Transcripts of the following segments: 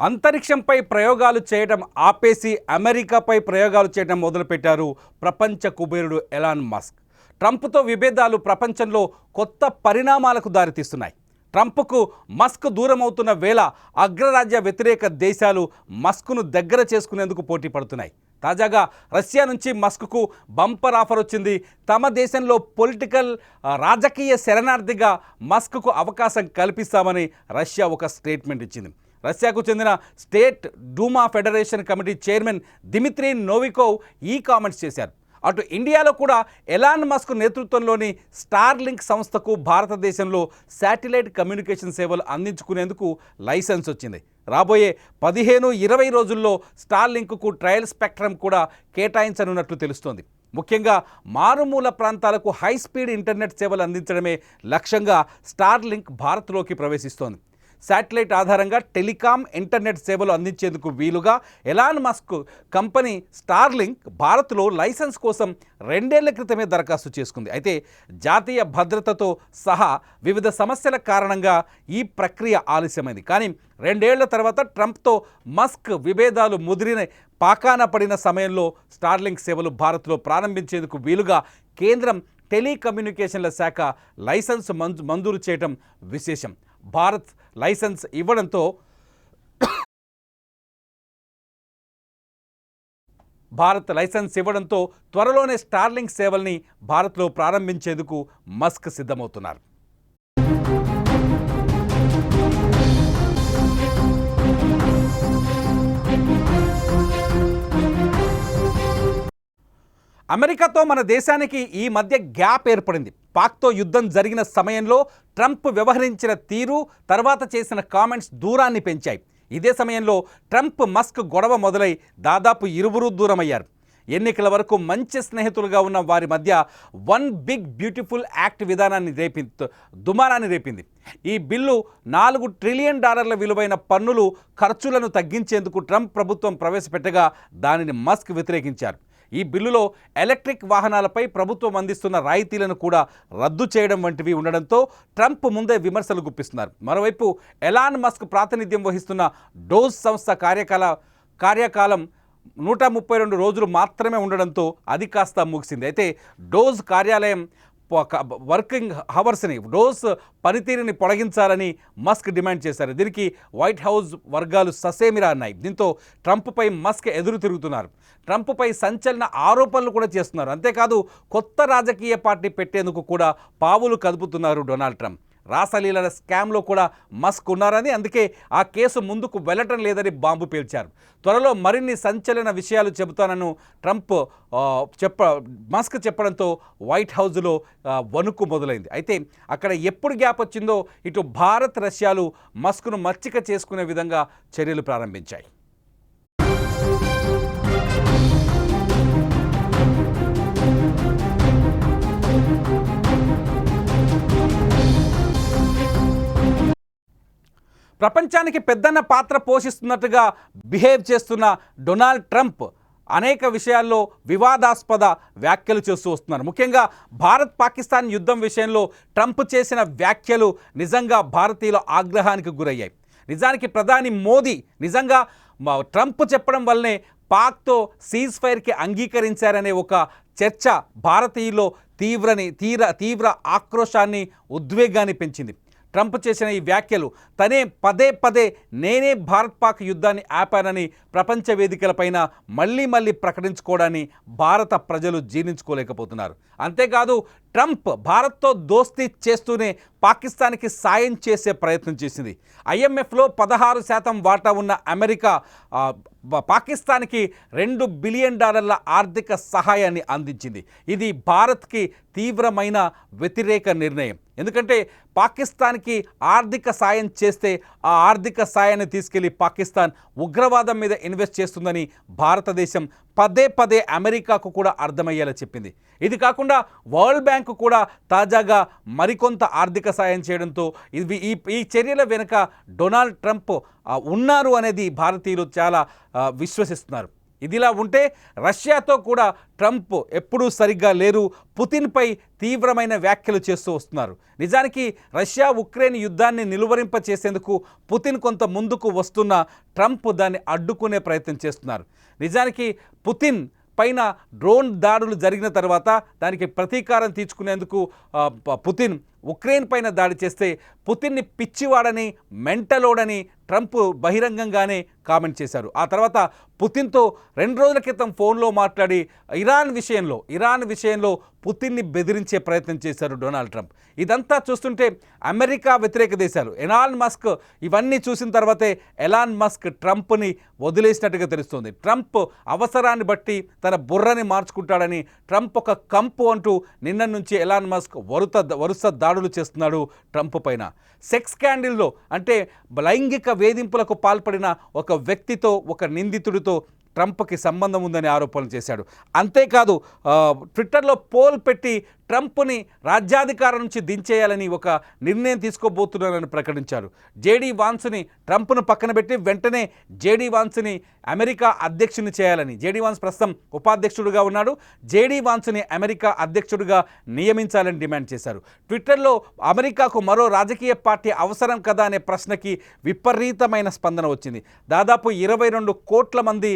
అంతరిక్షంపై ప్రయోగాలు చేయడం ఆపేసి అమెరికాపై ప్రయోగాలు చేయడం మొదలుపెట్టారు ప్రపంచ కుబేరుడు ఎలాన్ మస్క్. ట్రంప్తో విభేదాలు ప్రపంచంలో కొత్త పరిణామాలకు దారితీస్తున్నాయి. ట్రంప్కు మస్క్ దూరం అవుతున్న వేళ అగ్రరాజ్య వ్యతిరేక దేశాలు మస్క్ను దగ్గర చేసుకునేందుకు పోటీ పడుతున్నాయి. తాజాగా రష్యా నుంచి మస్క్కు బంపర్ ఆఫర్ వచ్చింది. తమ దేశంలో రాజకీయ శరణార్థిగా మస్క్కు అవకాశం కల్పిస్తామని రష్యా ఒక స్టేట్మెంట్ ఇచ్చింది. రష్యాకు చెందిన state డూమా federation committee chairman Dmitry నోవికోవ్ ఈ కామెంట్స్ చేశారు. అటు ఇండియాలో కూడా ఎలాన్ మస్క్ నేతృత్వంలోని స్టార్లింక్ సంస్థకు భారతదేశంలో శాటిలైట్ కమ్యూనికేషన్ సేవలు అందించుకునేందుకు లైసెన్స్ వచ్చింది. రాబోయే 15-20 రోజుల్లో స్టార్లింక్కు ట్రయల్ స్పెక్ట్రమ్ కూడా కేటాయించనున్నట్లు తెలుస్తోంది. ముఖ్యంగా మారుమూల ప్రాంతాలకు హై స్పీడ్ ఇంటర్నెట్ సేవలు అందించడమే లక్ష్యంగా స్టార్లింక్ భారత్లోకి ప్రవేశిస్తోంది. శాటిలైట్ ఆధారంగా టెలికాం ఇంటర్నెట్ సేవలు అందించేందుకు వీలుగా ఎలాన్ మస్క్ కంపెనీ స్టార్లింక్ భారత్లో లైసెన్స్ కోసం 2 ఏళ్ల క్రితమే దరఖాస్తు చేసుకుంది. అయితే జాతీయ భద్రతతో సహా వివిధ సమస్యల కారణంగా ఈ ప్రక్రియ ఆలస్యమైంది. కానీ 2 ఏళ్ల తర్వాత ట్రంప్తో మస్క్ విభేదాలు ముదిరిన పాకాన పడిన సమయంలో స్టార్లింక్ సేవలు భారత్లో ప్రారంభించేందుకు వీలుగా కేంద్రం టెలికమ్యూనికేషన్ల శాఖ లైసెన్స్ మంజూరు చేయడం విశేషం. భారత్ లైసెన్స్ ఇవ్వడంతో త్వరలోనే స్టార్లింక్ సేవల్ని భారత్లో ప్రారంభించేందుకు మస్క్ సిద్ధమవుతున్నారు. అమెరికాతో మన దేశానికి ఈ మధ్య గ్యాప్ ఏర్పడింది. పాక్తో యుద్ధం జరిగిన సమయంలో ట్రంప్ వ్యవహరించిన తీరు, తర్వాత చేసిన కామెంట్స్ దూరాన్ని పెంచాయి. ఇదే సమయంలో ట్రంప్ మస్క్ గొడవ మొదలై దాదాపు ఇరువురు దూరమయ్యారు. ఎన్నికల వరకు మంచి స్నేహితులుగా ఉన్న వారి మధ్య వన్ బిగ్ బ్యూటిఫుల్ యాక్ట్ దుమారాన్ని రేపింది. ఈ బిల్లు $4 ట్రిలియన్ విలువైన పన్నులు ఖర్చులను తగ్గించేందుకు ట్రంప్ ప్రభుత్వం ప్రవేశపెట్టగా దానిని మస్క్ వ్యతిరేకించారు. ఈ బిల్లులో ఎలక్ట్రిక్ వాహనాలపై ప్రభుత్వం అందిస్తున్న రాయితీలను కూడా రద్దు చేయడం వంటివి ఉండడంతో ట్రంప్ ముందే విమర్శలు గుప్పిస్తున్నారు. మరోవైపు ఎలాన్ మస్క్ ప్రాతినిధ్యం వహిస్తున్న డోజ్ సంస్థ కార్యకాలం 132 రోజులు మాత్రమే ఉండడంతో అది కాస్త ముగిసింది. అయితే డోజ్ కార్యాలయం వర్కింగ్ హవర్స్ని డోజ్ పనితీరుని పొడిగించాలని మస్క్ డిమాండ్ చేశారు. దీనికి వైట్ హౌస్ వర్గాలు ససేమిరా అన్నాయి. దీంతో ట్రంప్పై మస్క్ ఎదురు తిరుగుతున్నారు. ట్రంప్పై సంచలన ఆరోపణలు కూడా చేస్తున్నారు. అంతేకాదు కొత్త రాజకీయ పార్టీ పెట్టేందుకు కూడా పావులు కదుపుతున్నారు డొనాల్డ్ ట్రంప్. రాసలీలల స్కామ్లో కూడా మస్క్ ఉన్నారని, అందుకే ఆ కేసు ముందుకు వెళ్ళటం లేదని బాంబు పేల్చారు. త్వరలో మరిన్ని సంచలన విషయాలు చెబుతానని మస్క్ చెప్పడంతో వైట్ హౌస్లో వణుకు మొదలైంది. అయితే అక్కడ ఎప్పుడు గ్యాప్ వచ్చిందో ఇటు భారత్, రష్యాలు మస్క్ను మచ్చిక చేసుకునే విధంగా చర్యలు ప్రారంభించాయి. ప్రపంచానికి పెద్దన్న పాత్ర పోషిస్తున్నట్టుగా బిహేవ్ చేస్తున్న డొనాల్డ్ ట్రంప్ అనేక విషయాల్లో వివాదాస్పద వ్యాఖ్యలు చేస్తూ వస్తున్నారు. ముఖ్యంగా భారత్ పాకిస్తాన్ యుద్ధం విషయంలో ట్రంప్ చేసిన వ్యాఖ్యలు నిజంగా భారతీయుల ఆగ్రహానికి గురయ్యాయి. నిజానికి ప్రధాని మోదీ నిజంగా ట్రంప్ చెప్పడం వల్లనే పాక్తో సీజ్ ఫైర్కి అంగీకరించారనే ఒక చర్చ భారతీయుల్లో తీవ్ర ఆక్రోశాన్ని, ఉద్వేగాన్ని పెంచింది. ట్రంప్ చేసిన ఈ వ్యాఖ్యలు తనే పదే నేనే భారత్ పాక్ యుద్ధాన్ని ఆపానని ప్రపంచ వేదికలపైన మళ్ళీ ప్రకటించుకోవడాన్ని భారత ప్రజలు జీర్ణించుకోలేకపోతున్నారు. అంతేకాదు ట్రంప్ భారత్తో దోస్తీ చేస్తూనే పాకిస్తాన్కి సాయం చేసే ప్రయత్నం చేసింది. IMFలో 16% వాటా ఉన్న అమెరికా పాకిస్తాన్కి $2 బిలియన్ ఆర్థిక సహాయాన్ని అందించింది. ఇది భారత్కి తీవ్రమైన వ్యతిరేక నిర్ణయం. ఎందుకంటే పాకిస్తాన్కి ఆర్థిక సాయం చేస్తే ఆ ఆర్థిక సాయాన్ని తీసుకెళ్లి పాకిస్తాన్ ఉగ్రవాదం మీద ఇన్వెస్ట్ చేస్తుందని భారతదేశం పదే అమెరికాకు కూడా అర్థమయ్యేలా చెప్పింది. ఇది కాకుండా వరల్డ్ బ్యాంక్ కూడా తాజాగా మరికొంత ఆర్థిక సాయం చేయడంతో ఈ చర్యల వెనుక డొనాల్డ్ ట్రంప్ ఉన్నారు అనేది భారతీయులు చాలా విశ్వసిస్తున్నారు. ఇదిలా ఉంటే రష్యాతో కూడా ట్రంప్ ఎప్పుడూ సరిగ్గా లేరు, పుతిన్పై తీవ్రమైన వ్యాఖ్యలు చేస్తూ వస్తున్నారు. నిజానికి రష్యా ఉక్రెయిన్ యుద్ధాన్ని నిలువరింప చేసేందుకు పుతిన్ కొంత ముందుకు వస్తున్న ట్రంప్ దాన్ని అడ్డుకునే ప్రయత్నం చేస్తున్నారు. నిజానికి పుతిన్ పైన డ్రోన్ దాడులు జరిగిన తర్వాత దానికి ప్రతీకారం తీర్చుకునేందుకు పుతిన్ ఉక్రెయిన్ పైన దాడి చేస్తే పుతిన్ని పిచ్చివాడని, మెంటలోడని ట్రంప్ బహిరంగంగానే కామెంట్ చేశారు. ఆ తర్వాత పుతిన్తో 2 రోజుల క్రితం ఫోన్లో మాట్లాడి ఇరాన్ విషయంలో పుతిన్ని బెదిరించే ప్రయత్నం చేశారు డొనాల్డ్ ట్రంప్. ఇదంతా చూస్తుంటే అమెరికా వ్యతిరేక దేశాలు, ఎలాన్ మస్క్ ఇవన్నీ చూసిన తర్వాతే ఎలాన్ మస్క్ ట్రంప్ని వదిలేసినట్టుగా తెలుస్తుంది. ట్రంప్ అవసరాన్ని బట్టి తన బుర్రని మార్చుకుంటాడని ట్రంప్ ఒక కంపు అంటూ నిన్న నుంచి ఎలాన్ మస్క్ వరుస దాడులు చేస్తున్నాడు ట్రంప్ పైన. సెక్స్ స్కాండిల్లో అంటే లైంగిక వేధింపులకు పాల్పడిన ఒక వ్యక్తితో, ఒక నిందితుడితో ట్రంప్కి సంబంధం ఉందని ఆరోపణలు చేశాడు. అంతేకాదు ట్విట్టర్లో పోల్ పెట్టి ట్రంప్ని రాజ్యాధికారం నుంచి దించేయాలని ఒక నిర్ణయం తీసుకోబోతున్నారని ప్రకటించారు. జేడీ వాన్స్ని ట్రంప్ను పక్కన పెట్టి వెంటనే జేడీ వాన్స్ని అమెరికా అధ్యక్షుని చేయాలని, జేడీ వాన్స్ ప్రస్తుతం ఉపాధ్యక్షుడిగా ఉన్నాడు, జేడీ వాన్స్ని అమెరికా అధ్యక్షుడిగా నియమించాలని డిమాండ్ చేశారు. ట్విట్టర్లో అమెరికాకు మరో రాజకీయ పార్టీ అవసరం కదా అనే ప్రశ్నకి విపరీతమైన స్పందన వచ్చింది. దాదాపు 22 కోట్ల మంది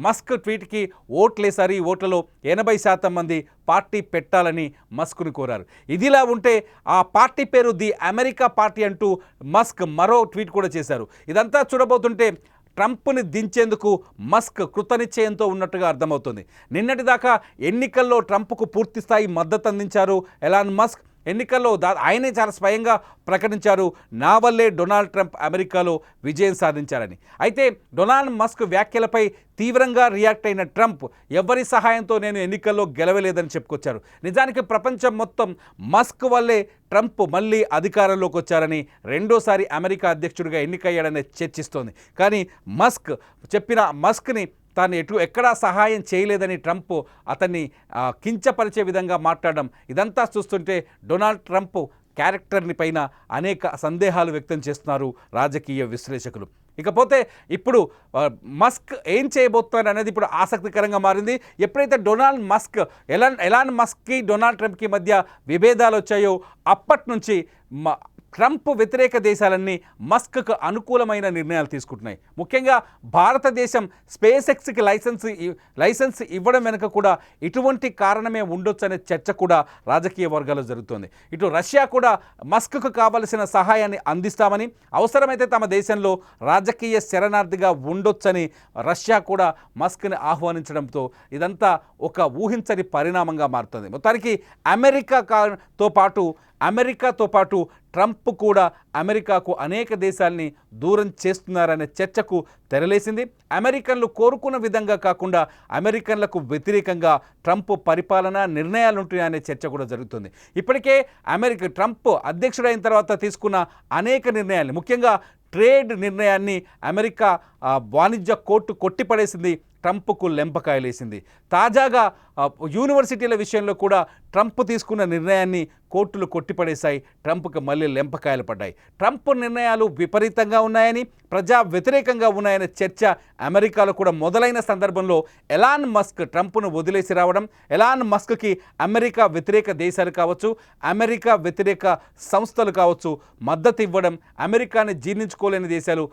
మస్క్ ట్వీట్కి ఓట్లేశారు. ఈ ఓట్లలో 80% మంది పార్టీ పెట్టాలని మస్క్ను కోరారు. ఇదిలా ఉంటే ఆ పార్టీ పేరు ది అమెరికా పార్టీ అంటూ మస్క్ మరో ట్వీట్ కూడా చేశారు. ఇదంతా చూడబోతుంటే ట్రంప్ని దించేందుకు మస్క్ కృతనిశ్చయంతో ఉన్నట్టుగా అర్థమవుతుంది. నిన్నటిదాకా ఎన్నికల్లో ట్రంప్కు పూర్తిస్థాయి మద్దతు అందించారు ఎలాన్ మస్క్. ఎన్నికల్లో ఆయనే చాలా స్వయంగా ప్రకటించారు, నా వల్లే డొనాల్డ్ ట్రంప్ అమెరికాలో విజయం సాధించారని. అయితే డొనాల్డ్ మస్క్ వ్యాఖ్యలపై తీవ్రంగా రియాక్ట్ అయిన ట్రంప్ ఎవరి సహాయంతో నేను ఎన్నికల్లో గెలవలేదని చెప్పుకొచ్చారు. నిజానికి ప్రపంచం మొత్తం మస్క్ వల్లే ట్రంప్ మళ్ళీ అధికారంలోకి వచ్చారని, రెండోసారి అమెరికా అధ్యక్షుడిగా ఎన్నికయ్యాడని చర్చిస్తోంది. కానీ మస్క్ని తాను ఎక్కడా సహాయం చేయలేదని ట్రంప్ అతన్ని కించపరిచే విధంగా మాట్లాడడం, ఇదంతా చూస్తుంటే డొనాల్డ్ ట్రంప్ క్యారెక్టర్ని పైన అనేక సందేహాలు వ్యక్తం చేస్తున్నారు రాజకీయ విశ్లేషకులు. ఇకపోతే ఇప్పుడు మస్క్ ఏం చేయబోతున్నారు అనేది ఇప్పుడు ఆసక్తికరంగా మారింది. ఎప్పుడైతే ఎలాన్ మస్క్కి డొనాల్డ్ ట్రంప్కి మధ్య విభేదాలు వచ్చాయో అప్పటి నుంచి ట్రంప్ వ్యతిరేక దేశాలన్నీ మస్క్కు అనుకూలమైన నిర్ణయాలు తీసుకుంటున్నాయి. ముఖ్యంగా భారతదేశం స్పేస్ ఎక్స్కి లైసెన్స్ ఇవ్వడం వెనుక కూడా ఇటువంటి కారణమే ఉండొచ్చు అనే చర్చ కూడా రాజకీయ వర్గాల్లో జరుగుతోంది. ఇటు రష్యా కూడా మస్క్కు కావలసిన సహాయాన్ని అందిస్తామని, అవసరమైతే తమ దేశంలో రాజకీయ శరణార్థిగా ఉండొచ్చని రష్యా కూడా మస్క్ని ఆహ్వానించడంతో ఇదంతా ఒక ఊహించని పరిణామంగా మారుతుంది. మొత్తానికి అమెరికాతో పాటు ట్రంప్ కూడా అమెరికాకు అనేక దేశాల్ని దూరం చేస్తున్నారనే చర్చకు తెరలేసింది. అమెరికన్లు కోరుకున్న విధంగా కాకుండా అమెరికన్లకు వ్యతిరేకంగా ట్రంప్ పరిపాలన నిర్ణయాలుంటాయనే చర్చ కూడా జరుగుతుంది. ఇప్పటికే ట్రంప్ అధ్యక్షుడైన తర్వాత తీసుకున్న అనేక నిర్ణయాల్ని, ముఖ్యంగా ట్రేడ్ నిర్ణయాన్ని అమెరికా వాణిజ్య కోర్టు కొట్టిపడేసింది, ట్రంప్కు లెంపకాయలేసింది. తాజాగా యూనివర్సిటీల విషయంలో కూడా ట్రంప్ తీసుకున్న నిర్ణయాన్ని కోర్టులు కొట్టిపడేశాయి, ట్రంప్కి మళ్ళీ లెంపకాయలు పడ్డాయి. ట్రంప్ నిర్ణయాలు విపరీతంగా ఉన్నాయని, ప్రజా వ్యతిరేకంగా ఉన్నాయనే చర్చ అమెరికాలో కూడా మొదలైన సందర్భంలో ఎలాన్ మస్క్ ట్రంప్ను వదిలేసి రావడం, ఎలాన్ మస్క్కి అమెరికా వ్యతిరేక దేశాలు కావచ్చు, అమెరికా వ్యతిరేక సంస్థలు కావచ్చు మద్దతు ఇవ్వడం, అమెరికాని జీర్ణించుకోలేని దేశాలు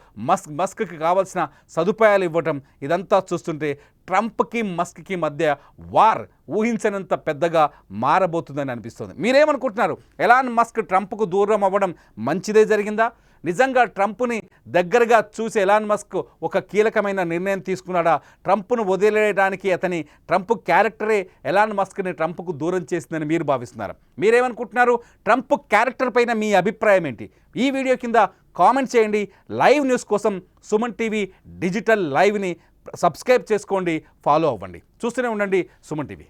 మస్క్కి కావాల్సిన సదుపాయాలు ఇవ్వడం, ఇదంతా చూస్తుంటే ట్రంప్కి మస్క్కి మధ్య వార్ ఊహించనంత పెద్దగా మారబోతుందని అనిపిస్తుంది. మీరేమనుకుంటున్నారు? ఎలాన్ మస్క్ ట్రంప్కు దూరం అవ్వడం మంచిదే జరిగిందా? నిజంగా ట్రంప్ని దగ్గరగా చూసి ఎలాన్ మస్క్ ఒక కీలకమైన నిర్ణయం తీసుకున్నాడా? ట్రంప్ను వదిలేయడానికి ట్రంప్ క్యారెక్టరే ఎలాన్ మస్క్ని ట్రంప్కు దూరం చేసిందని మీరు భావిస్తున్నారు? మీరేమనుకుంటున్నారు? ట్రంప్ క్యారెక్టర్ పైన మీ అభిప్రాయం ఏంటి? ఈ వీడియో కింద కామెంట్ చేయండి. లైవ్ న్యూస్ కోసం సుమన్ టీవీ డిజిటల్ లైవ్ని సబ్స్క్రైబ్ చేసుకోండి, ఫాలో అవ్వండి, చూస్తూనే ఉండండి సుమన్ టీవీ.